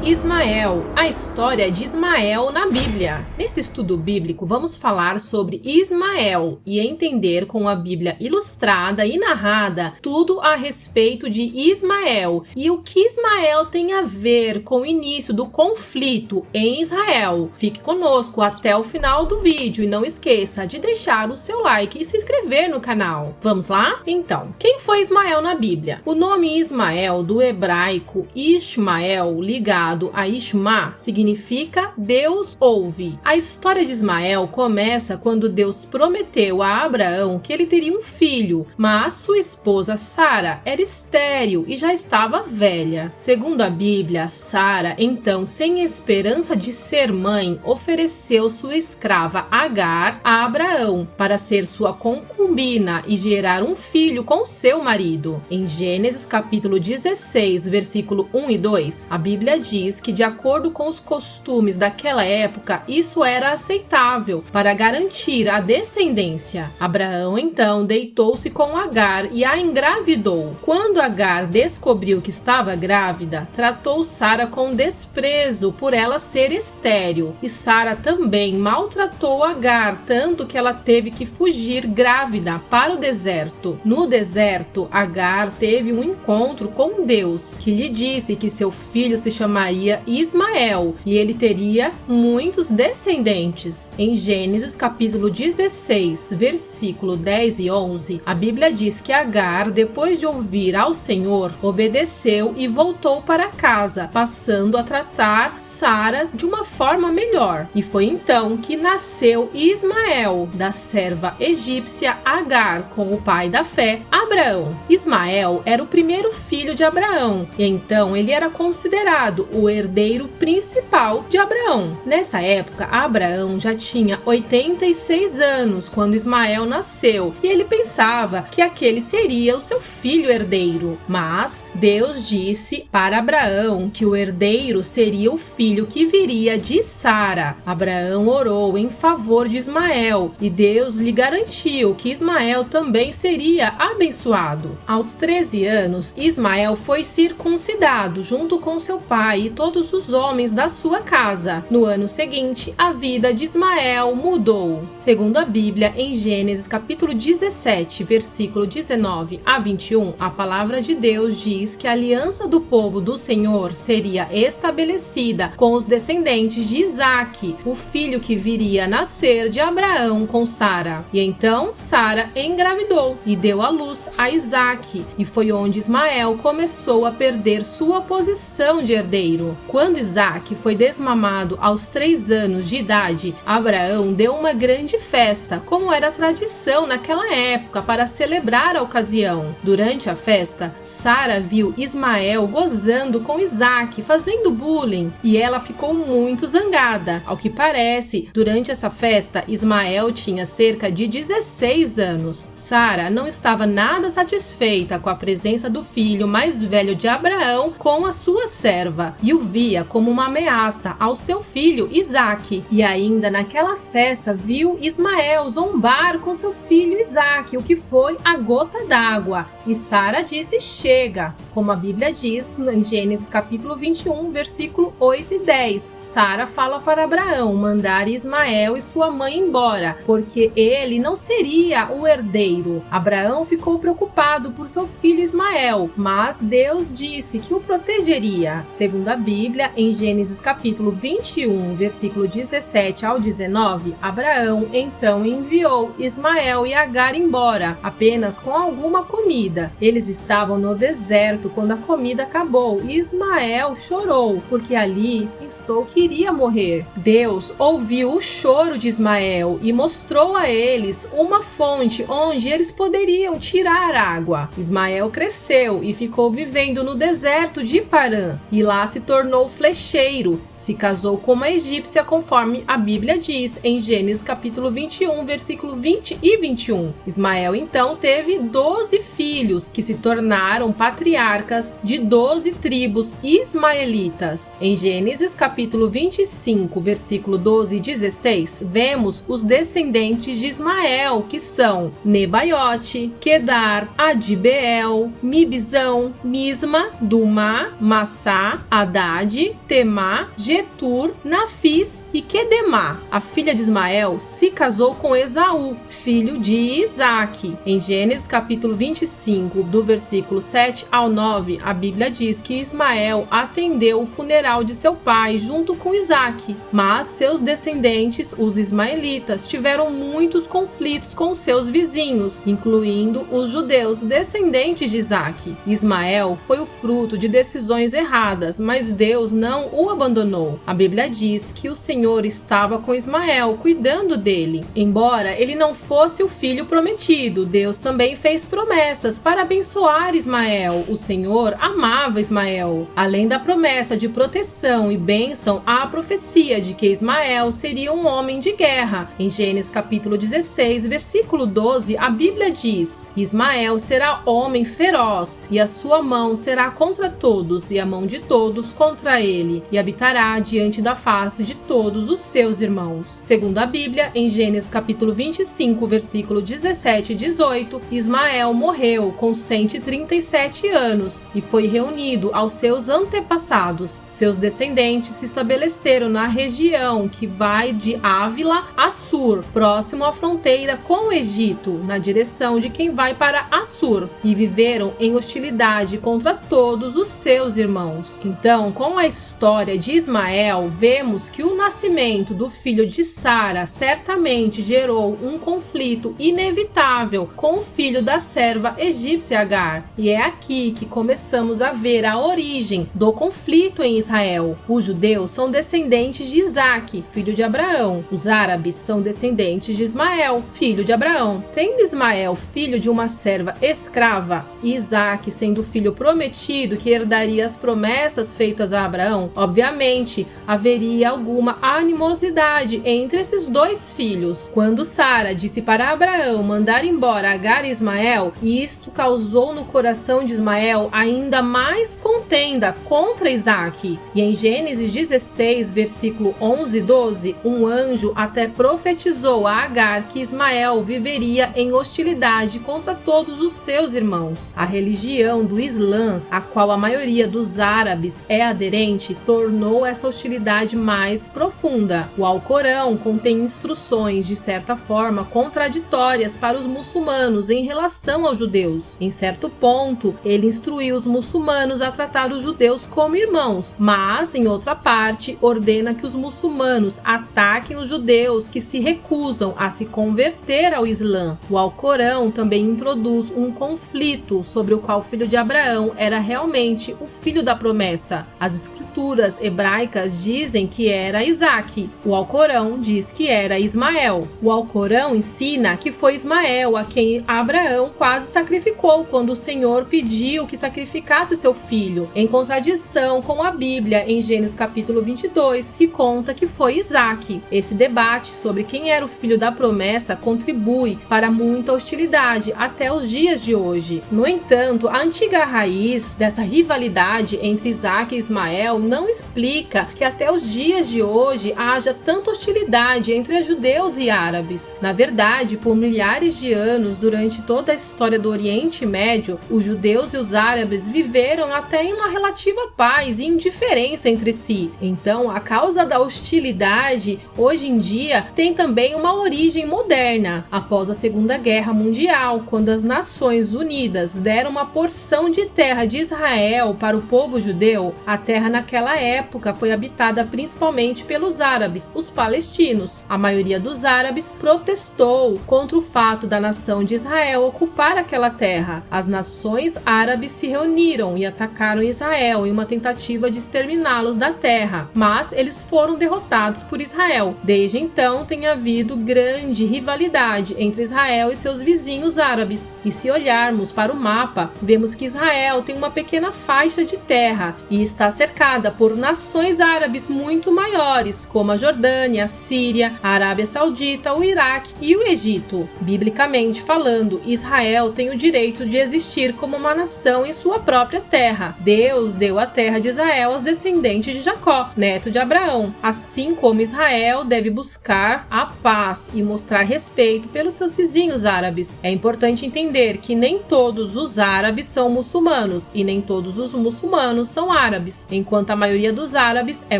Ismael, a história de Ismael na Bíblia. Nesse estudo bíblico, vamos falar sobre Ismael e entender com a Bíblia ilustrada e narrada tudo a respeito de Ismael e o que Ismael tem a ver com o início do conflito em Israel. Fique conosco até o final do vídeo e não esqueça de deixar o seu like e se inscrever no canal. Vamos lá? Então, quem foi Ismael na Bíblia? O nome Ismael, do hebraico Ishmael, ligado a Ishma, significa Deus ouve. A história de Ismael começa quando Deus prometeu a Abraão que ele teria um filho, mas sua esposa Sara era estéril e já estava velha. Segundo a Bíblia, Sara, então, sem esperança de ser mãe, ofereceu sua escrava Agar a Abraão para ser sua concubina e gerar um filho com seu marido. Em Gênesis capítulo 16, versículo 1 e 2, a Bíblia diz que, de acordo com os costumes daquela época, isso era aceitável para garantir a descendência. Abraão, então, deitou-se com Agar e a engravidou. Quando Agar descobriu que estava grávida, tratou Sara com desprezo por ela ser estéril. E Sara também maltratou Agar, tanto que ela teve que fugir grávida para o deserto. No deserto, Agar teve um encontro com Deus, que lhe disse que seu filho se chamaria Ismael e ele teria muitos descendentes. Em Gênesis capítulo 16, versículo 10 e 11, a Bíblia diz que Agar, depois de ouvir ao Senhor, obedeceu e voltou para casa, passando a tratar Sara de uma forma melhor. E foi então que nasceu Ismael, da serva egípcia Agar, com o pai da fé, Abraão. Ismael era o primeiro filho de Abraão, e então ele era considerado o herdeiro principal de Abraão. Nessa época, Abraão já tinha 86 anos quando Ismael nasceu, e ele pensava que aquele seria o seu filho herdeiro. Mas Deus disse para Abraão que o herdeiro seria o filho que viria de Sara. Abraão orou em favor de Ismael, e Deus lhe garantiu que Ismael também seria abençoado. Aos 13 anos, Ismael foi circuncidado junto com seu pai e todos os homens da sua casa. No ano seguinte, a vida de Ismael mudou. Segundo a Bíblia, em Gênesis capítulo 17, versículo 19 a 21, a palavra de Deus diz que a aliança do povo do Senhor seria estabelecida com os descendentes de Isaque, o filho que viria a nascer de Abraão com Sara. E então Sara engravidou e deu à luz a Isaque, e foi onde Ismael começou a perder sua posição de herdeiro. Quando Isaque foi desmamado aos 3 anos de idade, Abraão deu uma grande festa, como era tradição naquela época, para celebrar a ocasião. Durante a festa, Sara viu Ismael gozando com Isaque, fazendo bullying, e ela ficou muito zangada. Ao que parece, durante essa festa, Ismael tinha cerca de 16 anos. Sara não estava nada satisfeita com a presença do filho mais velho de Abraão com a sua serva, e o via como uma ameaça ao seu filho Isaque. E ainda naquela festa viu Ismael zombar com seu filho Isaque, o que foi a gota d'água. E Sara disse: chega, como a Bíblia diz em Gênesis capítulo 21, versículo 8 e 10. Sara fala para Abraão mandar Ismael e sua mãe embora, porque ele não seria o herdeiro. Abraão ficou preocupado por seu filho Ismael, mas Deus disse que o protegeria. Segundo a Bíblia, em Gênesis capítulo 21, versículo 17 ao 19, Abraão então enviou Ismael e Agar embora, apenas com alguma comida. Eles estavam no deserto quando a comida acabou e Ismael chorou, porque ali pensou que iria morrer. Deus ouviu o choro de Ismael e mostrou a eles uma fonte onde eles poderiam tirar água. Ismael cresceu e ficou vivendo no deserto de Parã, e lá se tornou flecheiro. Se casou com uma egípcia, conforme a Bíblia diz em Gênesis capítulo 21, versículo 20 e 21. Ismael então teve 12 filhos, que se tornaram patriarcas de 12 tribos ismaelitas. Em Gênesis capítulo 25, versículo 12 e 16, vemos os descendentes de Ismael, que são Nebaiote, Quedar, Adibeel, Mibzão, Misma, Dumá, Massá, Adar, Haddad, Temá, Getur, Nafis e Quedemá. A filha de Ismael se casou com Esaú, filho de Isaque. Em Gênesis capítulo 25, do versículo 7 ao 9, a Bíblia diz que Ismael atendeu o funeral de seu pai junto com Isaque, mas seus descendentes, os ismaelitas, tiveram muitos conflitos com seus vizinhos, incluindo os judeus descendentes de Isaque. Ismael foi o fruto de decisões erradas, mas Deus não o abandonou. A Bíblia diz que o Senhor estava com Ismael, cuidando dele. Embora ele não fosse o filho prometido, Deus também fez promessas para abençoar Ismael. O Senhor amava Ismael. Além da promessa de proteção e bênção, há a profecia de que Ismael seria um homem de guerra. Em Gênesis capítulo 16, versículo 12, a Bíblia diz: Ismael será homem feroz, e a sua mão será contra todos, e a mão de todos contra ele, e habitará diante da face de todos os seus irmãos. Segundo a Bíblia, em Gênesis capítulo 25, versículo 17 e 18, Ismael morreu com 137 anos e foi reunido aos seus antepassados. Seus descendentes se estabeleceram na região que vai de Ávila a Sur, próximo à fronteira com o Egito, na direção de quem vai para Assur, e viveram em hostilidade contra todos os seus irmãos. Então, com a história de Ismael, vemos que o nascimento do filho de Sara certamente gerou um conflito inevitável com o filho da serva egípcia Agar, e é aqui que começamos a ver a origem do conflito em Israel. Os judeus são descendentes de Isaque, filho de Abraão. Os árabes são descendentes de Ismael, filho de Abraão. Sendo Ismael filho de uma serva escrava e Isaque sendo o filho prometido que herdaria as promessas feitas a Abraão, obviamente haveria alguma animosidade entre esses dois filhos. Quando Sara disse para Abraão mandar embora Agar e Ismael, isto causou no coração de Ismael ainda mais contenda contra Isaque. E em Gênesis 16, versículo 11 e 12, um anjo até profetizou a Agar que Ismael viveria em hostilidade contra todos os seus irmãos. A religião do Islã, a qual a maioria dos árabes é aderente, tornou essa hostilidade mais profunda. O Alcorão contém instruções, de certa forma, contraditórias para os muçulmanos em relação aos judeus. Em certo ponto, ele instruiu os muçulmanos a tratar os judeus como irmãos, mas, em outra parte, ordena que os muçulmanos ataquem os judeus que se recusam a se converter ao Islã. O Alcorão também introduz um conflito sobre o qual o filho de Abraão era realmente o filho da promessa. As escrituras hebraicas dizem que era Isaque. O Alcorão diz que era Ismael. O Alcorão ensina que foi Ismael a quem Abraão quase sacrificou quando o Senhor pediu que sacrificasse seu filho, em contradição com a Bíblia em Gênesis capítulo 22, que conta que foi Isaque. Esse debate sobre quem era o filho da promessa contribui para muita hostilidade até os dias de hoje. No entanto, a antiga raiz dessa rivalidade entre Isaque e Ismael não explica que até os dias de hoje haja tanta hostilidade entre judeus e árabes. Na verdade, por milhares de anos, durante toda a história do Oriente Médio, os judeus e os árabes viveram até em uma relativa paz e indiferença entre si. Então, a causa da hostilidade, hoje em dia, tem também uma origem moderna. Após a Segunda Guerra Mundial, quando as Nações Unidas deram uma porção de terra de Israel para o povo judeu, a terra naquela época foi habitada principalmente pelos árabes, os palestinos. A maioria dos árabes protestou contra o fato da nação de Israel ocupar aquela terra. As nações árabes se reuniram e atacaram Israel em uma tentativa de exterminá-los da terra, mas eles foram derrotados por Israel. Desde então tem havido grande rivalidade entre Israel e seus vizinhos árabes. E se olharmos para o mapa, vemos que Israel tem uma pequena faixa de terra e está cercada por nações árabes muito maiores, como a Jordânia, a Síria, a Arábia Saudita, o Iraque e o Egito. Biblicamente falando, Israel tem o direito de existir como uma nação em sua própria terra. Deus deu a terra de Israel aos descendentes de Jacó, neto de Abraão. Assim como Israel deve buscar a paz e mostrar respeito pelos seus vizinhos árabes. É importante entender que nem todos os árabes são muçulmanos e nem todos os muçulmanos são árabes. árabes. Enquanto a maioria dos árabes é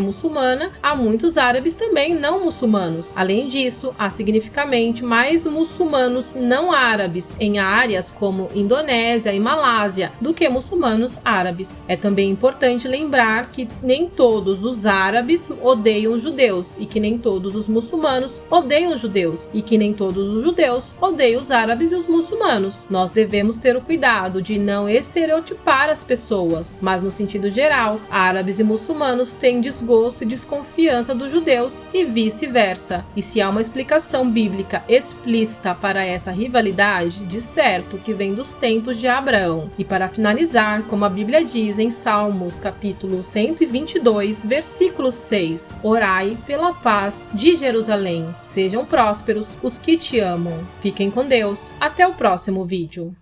muçulmana, há muitos árabes também não muçulmanos. Além disso, há significativamente mais muçulmanos não árabes em áreas como Indonésia e Malásia do que muçulmanos árabes. É também importante lembrar que nem todos os árabes odeiam os judeus e que nem todos os muçulmanos odeiam os judeus e que nem todos os judeus odeiam os árabes e os muçulmanos. Nós devemos ter o cuidado de não estereotipar as pessoas, mas no sentido geral, árabes e muçulmanos têm desgosto e desconfiança dos judeus e vice-versa. E se há uma explicação bíblica explícita para essa rivalidade, de certo que vem dos tempos de Abraão. E para finalizar, como a Bíblia diz em Salmos, capítulo 122, versículo 6, orai pela paz de Jerusalém. Sejam prósperos os que te amam. Fiquem com Deus. Até o próximo vídeo.